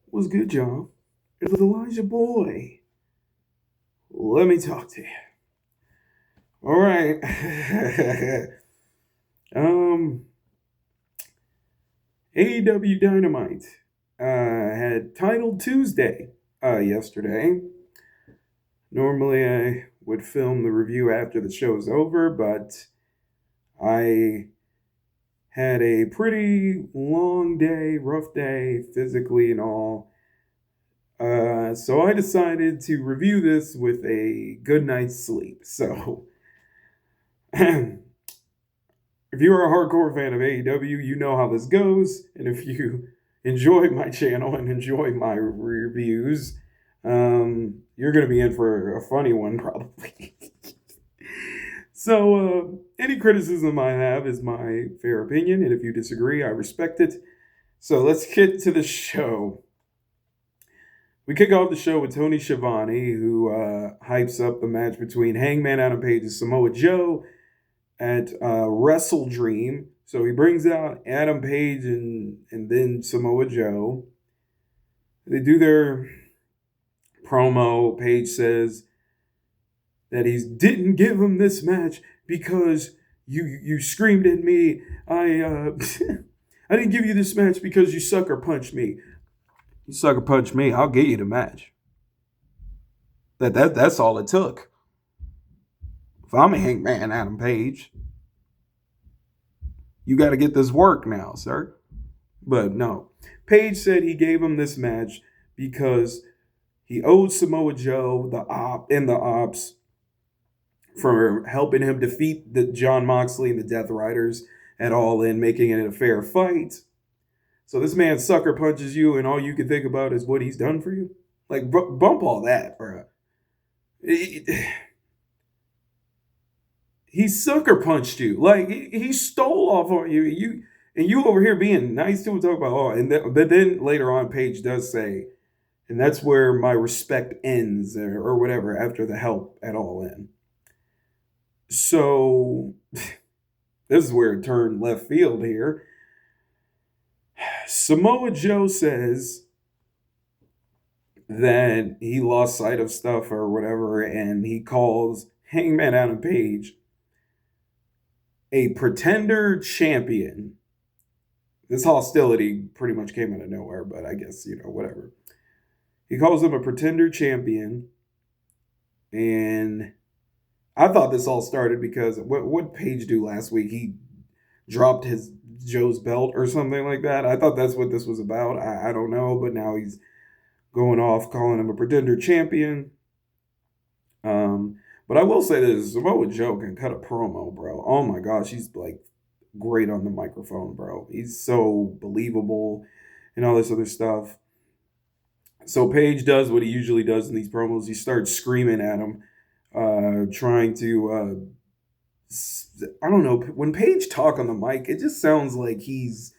What's good, John? It's Elijahboyy. Let me talk to you. All right. um, Aew Dynamite had Title Tuesday yesterday. Normally, I would film the review after the show's over, but I had a pretty long day, rough day, physically and all. So I decided to review this with a good night's sleep. So, if you're a hardcore fan of AEW, you know how this goes. And if you enjoy my channel and enjoy my reviews, you're going to be in for a funny one, probably. So, any criticism I have is my fair opinion. And if you disagree, I respect it. So, let's get to the show. We kick off the show with Tony Schiavone, who hypes up the match between Hangman Adam Page and Samoa Joe at Wrestle Dream. So he brings out Adam Page and then Samoa Joe. They do their promo. Page says that he didn't give him this match because you screamed at me. I didn't give you this match because you sucker punched me. You sucker punched me. I'll get you the match. That's all it took. If I'm a Hangman Adam Page, you got to get this work now, sir. But no. Page said he gave him this match because he owed Samoa Joe the ops for helping him defeat the John Moxley and the Death Riders at All In, making it a fair fight. So this man sucker punches you, and all you can think about is what he's done for you. Like, bump all that, bro. He sucker punched you. Like, he stole off on you. You over here being nice to him, talk about, but then later on, Paige does say, and that's where my respect ends, or whatever, after the help at All In. So, this is where it turned left field here. Samoa Joe says that he lost sight of stuff or whatever, and he calls Hangman Adam Page a pretender champion. This hostility pretty much came out of nowhere, but I guess, whatever. He calls him a pretender champion, and I thought this all started because what Page do last week? He dropped his Joe's belt or something like that. I thought that's what this was about. I don't know, but now he's going off calling him a pretender champion. But I will say this: Samoa Joe can cut a promo, bro. Oh my gosh, he's like great on the microphone, bro. He's so believable and all this other stuff. So Page does what he usually does in these promos. He starts screaming at him, trying to I don't know. When Page talk on the mic, it just sounds like he's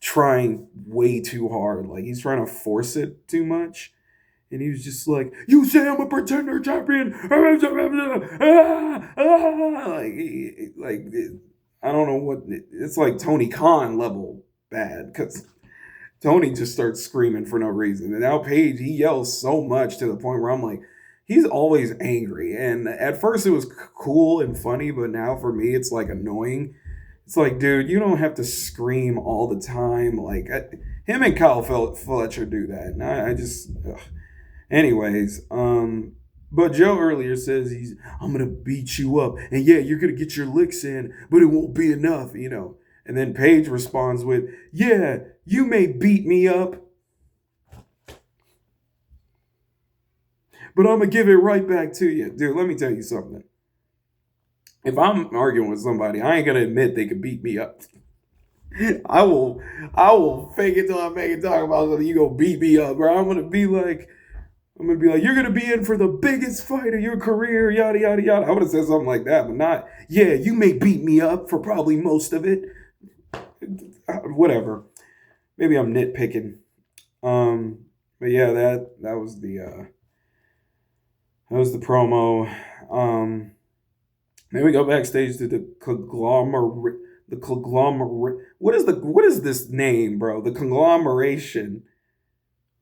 trying way too hard. Like he's trying to force it too much. And he was just like, "You say I'm a pretender champion." Like I don't know what it's like. Tony Khan level bad, because Tony just starts screaming for no reason, and now Page, he yells so much to the point where I'm like, he's always angry. And at first it was cool and funny, but now for me it's like annoying. It's like, dude, you don't have to scream all the time. Like him and Kyle Fletcher do that, and I just. Ugh. Anyways, but Joe earlier says I'm gonna beat you up, and yeah, you're gonna get your licks in, but it won't be enough, And then Paige responds with, "Yeah, you may beat me up, but I'm gonna give it right back to you, dude." Let me tell you something. If I'm arguing with somebody, I ain't gonna admit they can beat me up. I will fake it till I make it. Talk about something. You gonna beat me up, bro? I'm gonna be like, you're going to be in for the biggest fight of your career, yada, yada, yada. I would have said something like that, but not, yeah, you may beat me up for probably most of it. Whatever. Maybe I'm nitpicking. But yeah, that was the promo. Then we go backstage to the conglomerate. What is this name, bro? The conglomeration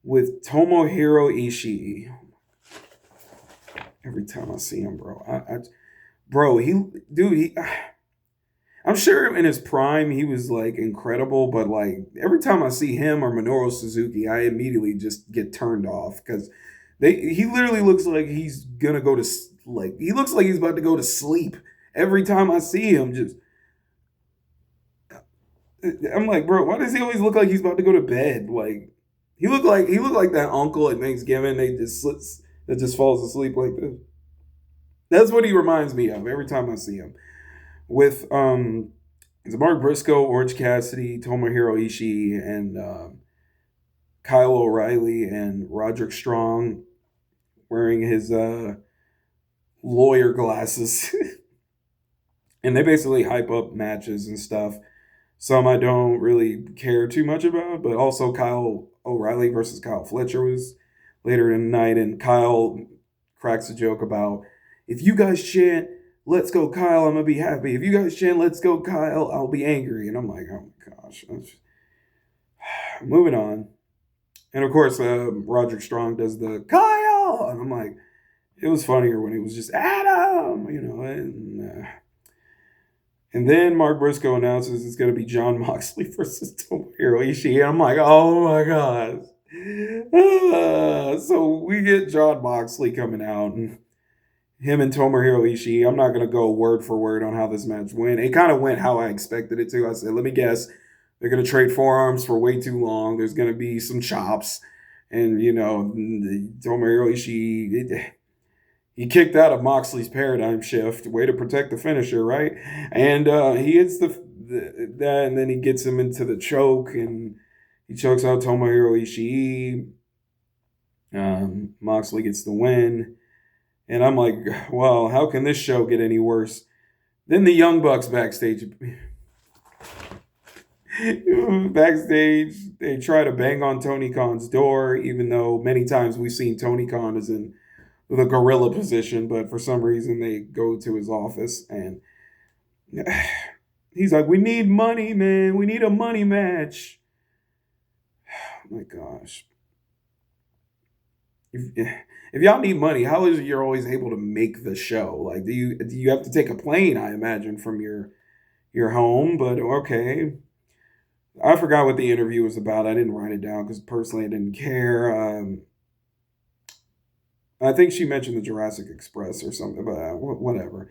with Tomohiro Ishii. Every time I see him, bro, bro, I'm sure in his prime he was like incredible, but like every time I see him or Minoru Suzuki, I immediately just get turned off because he literally looks like he's gonna go to like he looks like he's about to go to sleep every time I see him. Just I'm like, bro, why does he always look like he's about to go to bed? Like he looked like that uncle at Thanksgiving. That just falls asleep like this. That's what he reminds me of every time I see him. With it's Mark Briscoe, Orange Cassidy, Tomohiro Ishii, and Kyle O'Reilly and Roderick Strong wearing his lawyer glasses. And they basically hype up matches and stuff. Some I don't really care too much about, but also Kyle O'Reilly versus Kyle Fletcher was later in the night, and Kyle cracks a joke about if you guys chant "Let's go, Kyle," I'm gonna be happy. If you guys chant "Let's go, Kyle," I'll be angry. And I'm like, oh my gosh. Moving on, and of course, Roderick Strong does the Kyle, and I'm like, it was funnier when it was just Adam, and then Mark Briscoe announces it's going to be Jon Moxley versus Tomohiro Ishii. And I'm like, oh my God. So we get Jon Moxley coming out, and him and Tomohiro Ishii. I'm not going to go word for word on how this match went. It kind of went how I expected it to. I said, let me guess. They're going to trade forearms for way too long. There's going to be some chops. And, Tomohiro Ishii... He kicked out of Moxley's paradigm shift. Way to protect the finisher, right? And he hits that, and then he gets him into the choke, and he chokes out Tomohiro Ishii. Moxley gets the win. And I'm like, well, how can this show get any worse? Then the Young Bucks backstage. Backstage, they try to bang on Tony Khan's door, even though many times we've seen Tony Khan is in the gorilla position, but for some reason they go to his office and he's like, we need money, man. We need a money match. Oh my gosh. If y'all need money, how is it you're always able to make the show? Like, do you have to take a plane, I imagine, from your home? But okay. I forgot what the interview was about. I didn't write it down because personally I didn't care. I think she mentioned the Jurassic Express or something, but whatever.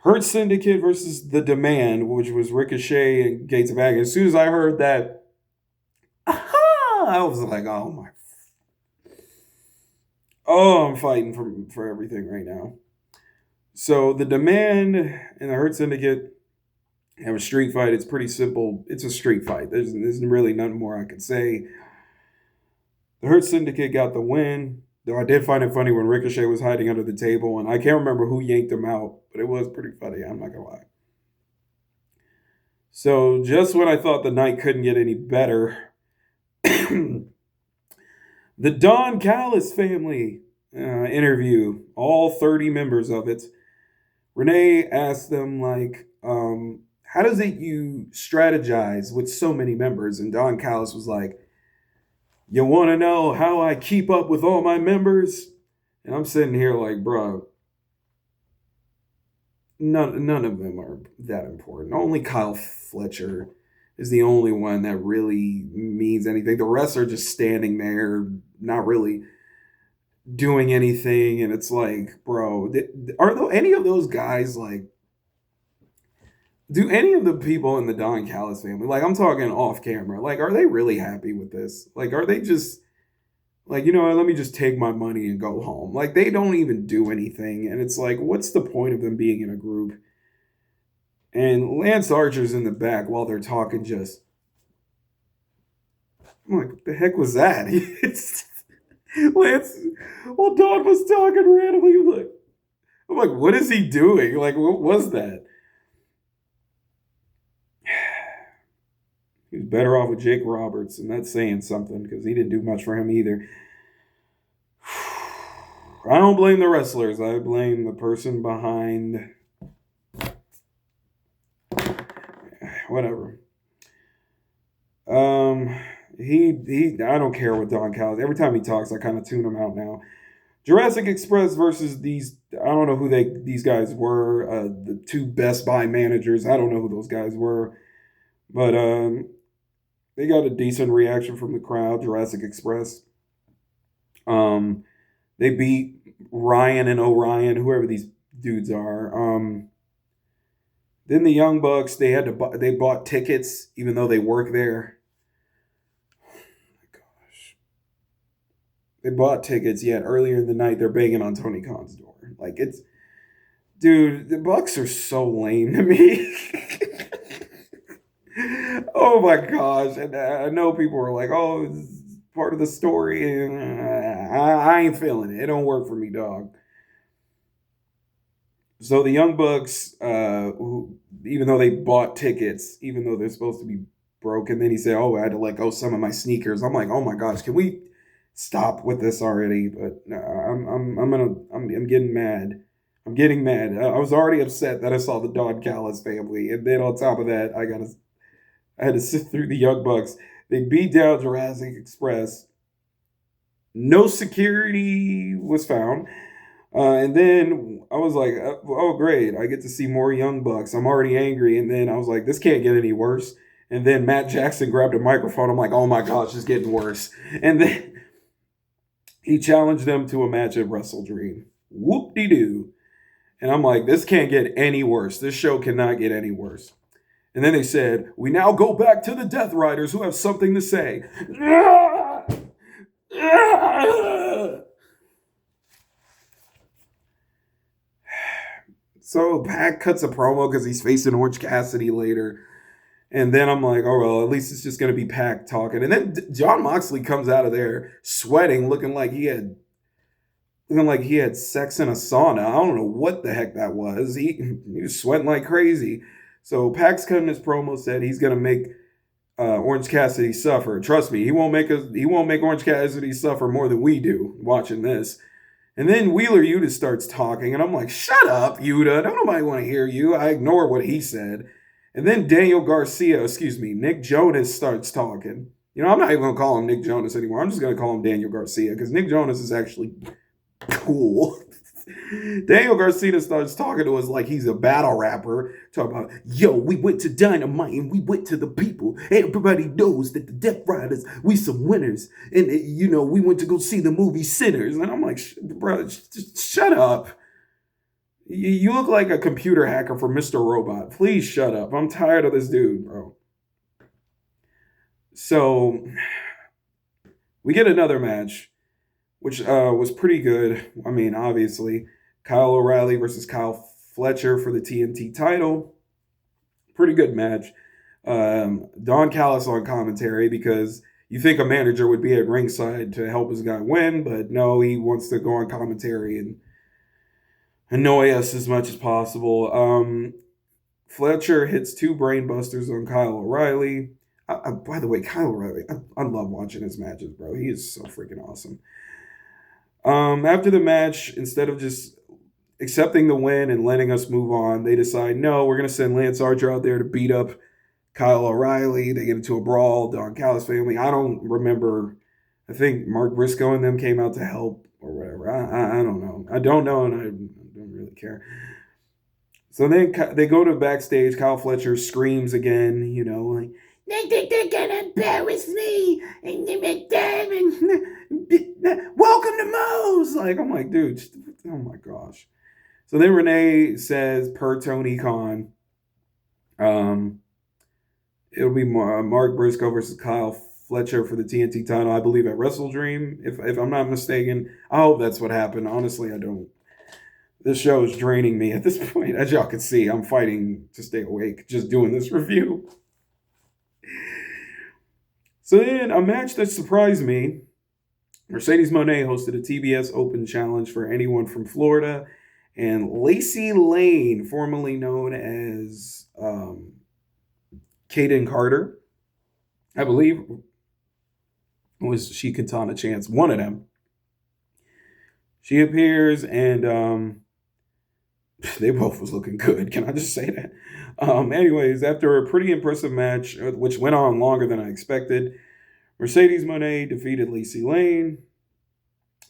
Hurt Syndicate versus The Demand, which was Ricochet and Gates of Agony. As soon as I heard that, I was like, oh my. Oh, I'm fighting for everything right now. So The Demand and the Hurt Syndicate have a street fight. It's pretty simple. It's a street fight. There's really nothing more I could say. The Hurt Syndicate got the win, though I did find it funny when Ricochet was hiding under the table, and I can't remember who yanked him out, but it was pretty funny, I'm not going to lie. So just when I thought the night couldn't get any better, the Don Callis family interview, all 30 members of it. Renee asked them, like, how does it you strategize with so many members? And Don Callis was like, you want to know how I keep up with all my members? And I'm sitting here like, bro, none of them are that important. Only Kyle Fletcher is the only one that really means anything. The rest are just standing there, not really doing anything. And it's like, bro, are any of those guys like, do any of the people in the Don Callis family, like I'm talking off camera, like, are they really happy with this? Like, are they just like, let me just take my money and go home? Like, they don't even do anything. And it's like, what's the point of them being in a group? And Lance Archer's in the back while they're talking just, I'm like, what the heck was that? Lance, while Don was talking randomly, I'm like, what is he doing? Like, what was that? He was better off with Jake Roberts, and that's saying something because he didn't do much for him either. I don't blame the wrestlers. I blame the person behind. Whatever. I don't care what Don Callis. Every time he talks, I kind of tune him out now. Jurassic Express versus these. I don't know who these guys were. The two Best Buy managers. I don't know who those guys were, but they got a decent reaction from the crowd. Jurassic Express. Um, they beat Ryan and Orion, whoever these dudes are. Then the Young Bucks. They bought tickets even though they work there. Gosh, they bought tickets. Yet earlier in the night, they're banging on Tony Khan's door. Like it's Dude, the Bucks are so lame to me. Oh my gosh. And I know people are like, oh, it's part of the story. I ain't feeling it. It don't work for me, dog. So the Young Bucks, even though they bought tickets, even though they're supposed to be broke, and then he said, oh, I had to let go some of my sneakers. I'm like, oh my gosh, can we stop with this already? But I'm getting mad. I'm getting mad. I was already upset that I saw the Don Callis family, and then on top of that, I had to sit through the Young Bucks. They beat down Jurassic Express. No security was found. And then I was like, oh, great. I get to see more Young Bucks. I'm already angry. And then I was like, this can't get any worse. And then Matt Jackson grabbed a microphone. I'm like, oh my gosh, it's getting worse. And then he challenged them to a match at Wrestle Dream. Whoop de doo. And I'm like, this can't get any worse. This show cannot get any worse. And then they said, we now go back to the Death Riders who have something to say. So Pac cuts a promo because he's facing Orange Cassidy later. And then I'm like, oh, well, at least it's just going to be Pac talking. And then John Moxley comes out of there sweating, looking like he had sex in a sauna. I don't know what the heck that was. He was sweating like crazy. So Pac's cutting his promo, said he's gonna make Orange Cassidy suffer. Trust me, he won't make Orange Cassidy suffer more than we do watching this. And then Wheeler Yuta starts talking, and I'm like, shut up, Yuta. Don't nobody want to hear you. I ignore what he said. And then Nick Jonas starts talking. You know, I'm not even gonna call him Nick Jonas anymore. I'm just gonna call him Daniel Garcia because Nick Jonas is actually cool. Daniel Garcia starts talking to us like he's a battle rapper, talking about, yo, we went to Dynamite and we went to the people. Everybody knows that the Death Riders, we some winners. And, we went to go see the movie Sinners. And I'm like, bro, just shut up. You look like a computer hacker for Mr. Robot. Please shut up. I'm tired of this dude, bro. So, we get another match, which was pretty good. I mean, obviously, Kyle O'Reilly versus Kyle Fletcher for the TNT title. Pretty good match. Don Callis on commentary because you think a manager would be at ringside to help his guy win, but no, he wants to go on commentary and annoy us as much as possible. Fletcher hits 2 brain busters on Kyle O'Reilly. By the way, Kyle O'Reilly, I love watching his matches, bro. He is so freaking awesome. After the match, instead of just accepting the win and letting us move on, they decide, no, we're going to send Lance Archer out there to beat up Kyle O'Reilly. They get into a brawl. Don Callis family. I don't remember. I think Mark Briscoe and them came out to help or whatever. I don't know. I don't know, and I don't really care. So then they go to backstage. Kyle Fletcher screams again, like, they think they're gonna embarrass me and welcome to Moe's. Like, I'm like, dude, oh my gosh. So then Renee says, per Tony Khan, it'll be Mark Briscoe versus Kyle Fletcher for the TNT title, I believe, at Wrestle Dream, if I'm not mistaken. I hope that's what happened. Honestly, I don't. This show is draining me at this point. As y'all can see, I'm fighting to stay awake just doing this review. So then, a match that surprised me, Mercedes Moné hosted a TBS Open Challenge for anyone from Florida, and Lacey Lane, formerly known as Kaden Carter, I believe, was she Katana Chance, one of them. She appears, and they both was looking good. Can I just say that? Anyways, after a pretty impressive match, which went on longer than I expected, Mercedes Moné defeated Lacey Lane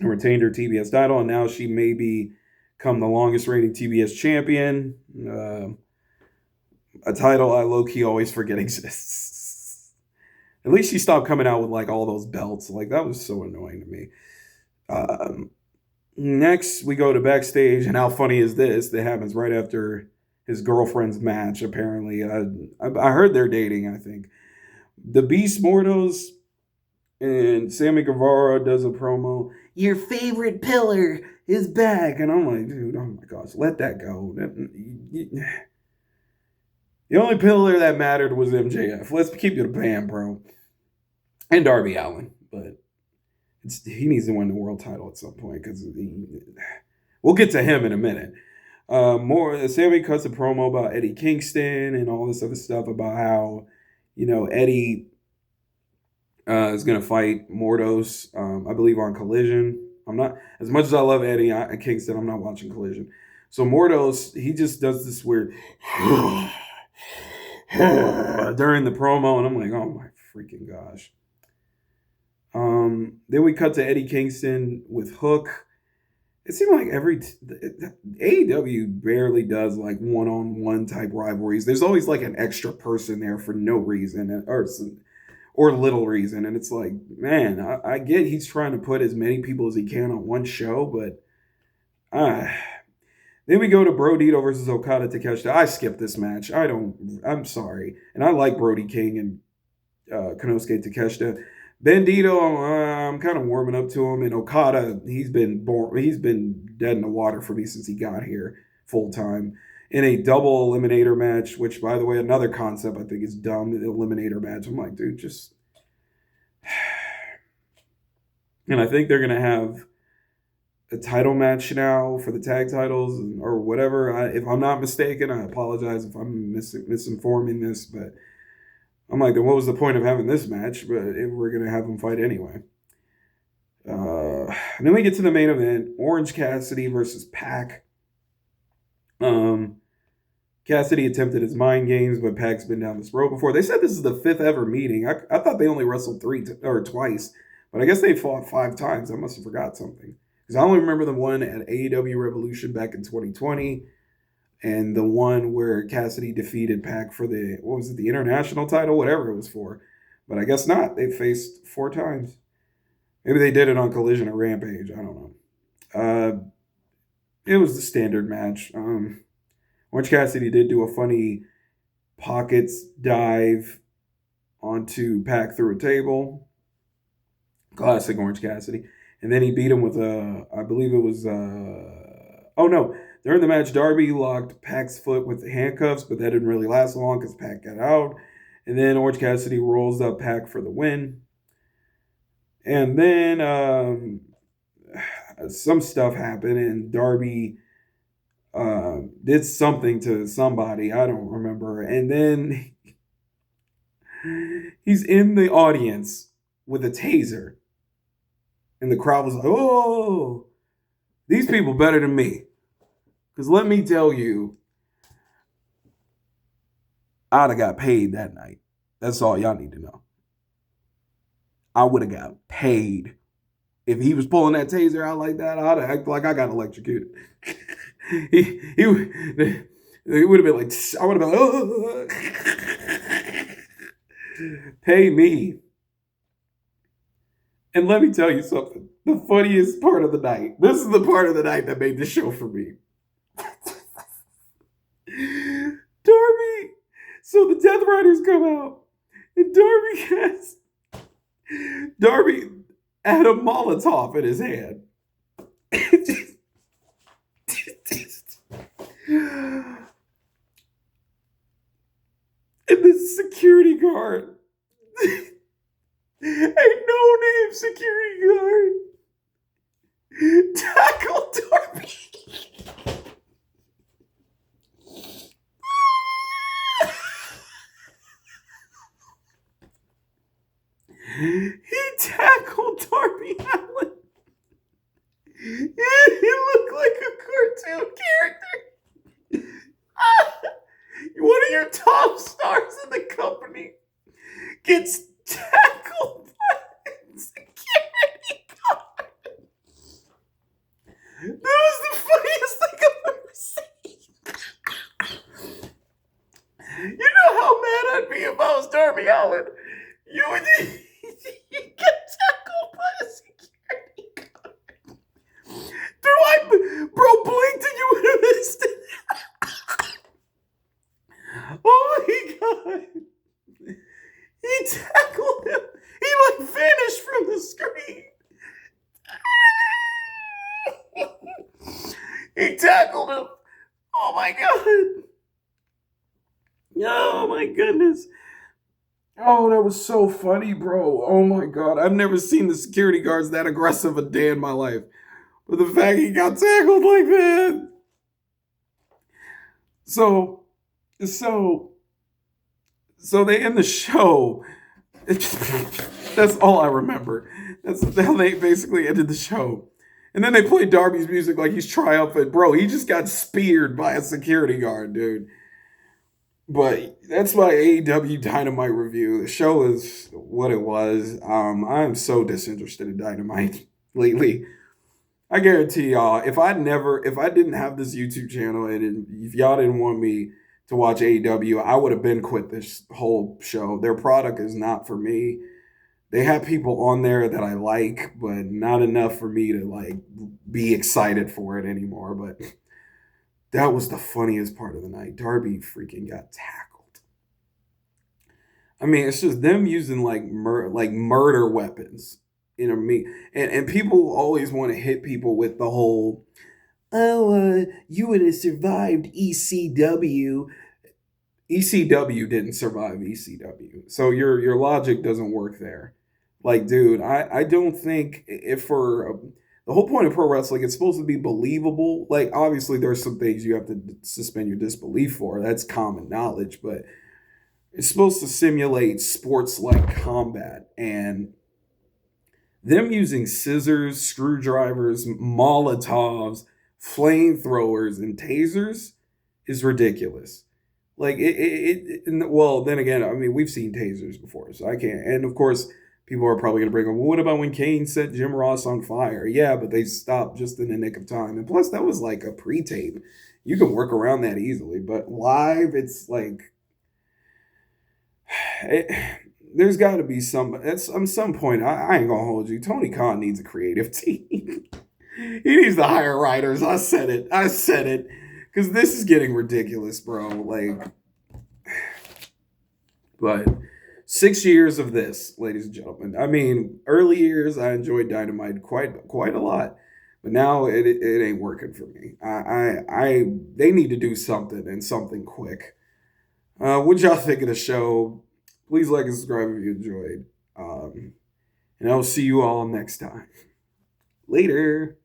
and retained her TBS title, and now she may become the longest reigning TBS champion. A title I low-key always forget exists. At least she stopped coming out with like all those belts. Like that was so annoying to me. Next, we go to backstage, and how funny is this? That happens right after his girlfriend's match. Apparently, I heard they're dating. I think the Beast Mortos and Sammy Guevara does a promo. Your favorite pillar is back, and I'm like, dude, oh my gosh, let that go. The only pillar that mattered was MJF. Let's keep it a band, bro, and Darby Allin, but. He needs to win the world title at some point because we'll get to him in a minute. Sammy cuts a promo about Eddie Kingston and all this other stuff about how, Eddie is going to fight Mordos, I believe, on Collision. I'm not, as much as I love Eddie Kingston, I'm not watching Collision. So Mordos, he just does this weird during the promo, and I'm like, oh my freaking gosh. Then we cut to Eddie Kingston with Hook. It seemed like AEW barely does like one-on-one type rivalries. There's always like an extra person there for no reason or little reason. And it's like, man, I get he's trying to put as many people as he can on one show, but then we go to Brodito versus Okada Takeshita. I skipped this match. I'm sorry. And I like Brody King and Konosuke Takeshita. Bandito, I'm kind of warming up to him, and Okada, he's been dead in the water for me since he got here full time in a double eliminator match. Which, by the way, another concept I think is dumb. The eliminator match. I'm like, dude, just. And I think they're gonna have a title match now for the tag titles or whatever. If I'm not mistaken, I apologize if I'm misinforming this, but. I'm like, then what was the point of having this match? But we're going to have them fight anyway. And then we get to the main event. Orange Cassidy versus Pac. Cassidy attempted his mind games, but Pac's been down this road before. They said this is the 5th ever meeting. I thought they only wrestled twice. But I guess they fought 5 times. I must have forgot something. Because I only remember the one at AEW Revolution back in 2020. And the one where Cassidy defeated Pac for the international title, whatever it was for. But I guess not. They faced 4 times. Maybe they did it on Collision or Rampage. I don't know. It was the standard match. Orange Cassidy did do a funny pockets dive onto Pac through a table. Classic Orange Cassidy. And then he beat him with I believe it was, during the match, Darby locked Pac's foot with the handcuffs, but that didn't really last long because Pac got out. And then Orange Cassidy rolls up Pac for the win. And then some stuff happened, and Darby did something to somebody. I don't remember. And then he's in the audience with a taser. And the crowd was like, oh, these people better than me. Because let me tell you, I'd have got paid that night. That's all y'all need to know. I would have got paid. If he was pulling that taser out like that, I'd have acted like I got electrocuted. It would have been like, I would have been like, oh. Pay me. And let me tell you something. The funniest part of the night. This is the part of the night that made the show for me. Darby. So the Death Riders come out. And Darby had a Molotov in his hand. And the security guard, a no-name security guard, tackled Darby. He tackled Darby Allin. He looked like a cartoon character. One of your top stars in the company gets tackled by yelling. You get tackled by a security guard. Bro, blinked and you would have missed it. Oh my god. He tackled him. He like vanished from the screen. He tackled him. Oh my god. Oh my goodness. Oh, that was so funny, bro. Oh my god. I've never seen the security guards that aggressive a day in my life. But the fact he got tackled like that. So they end the show. That's all I remember. That's how they basically ended the show. And then they played Darby's music like he's triumphant. Bro, he just got speared by a security guard, dude. But that's my Aew Dynamite review. The show is what it was. I'm so disinterested in Dynamite lately. I guarantee y'all, if I didn't have this YouTube channel and if y'all didn't want me to watch AEW, I would have been quit this whole show. Their product is not for me. They have people on there that I like, but not enough for me to like be excited for it anymore. But that was the funniest part of the night. Darby freaking got tackled. I mean, it's just them using like murder weapons. You know me, and people always want to hit people with the whole, oh, you would have survived ECW. ECW didn't survive ECW, so your logic doesn't work there. Like, dude, I don't think if for the whole point of pro wrestling, it's supposed to be believable. Like, obviously, there's some things you have to suspend your disbelief for. That's common knowledge, but it's supposed to simulate sports-like combat. And them using scissors, screwdrivers, Molotovs, flamethrowers, and tasers is ridiculous. Like, well, then again, I mean, we've seen tasers before, so I can't. And of course, people are probably going to bring up, well, what about when Kane set Jim Ross on fire? Yeah, but they stopped just in the nick of time. And plus, that was like a pre-tape. You can work around that easily. But live, it's like, there's got to be some, at some point, I ain't going to hold you. Tony Khan needs a creative team. He needs to hire writers. I said it. Because this is getting ridiculous, bro. Like, but 6 years of this, ladies and gentlemen. I mean, early years, I enjoyed Dynamite quite a lot. But now it ain't working for me. They need to do something and something quick. What y'all think of the show? Please like and subscribe if you enjoyed. And I'll see you all next time. Later.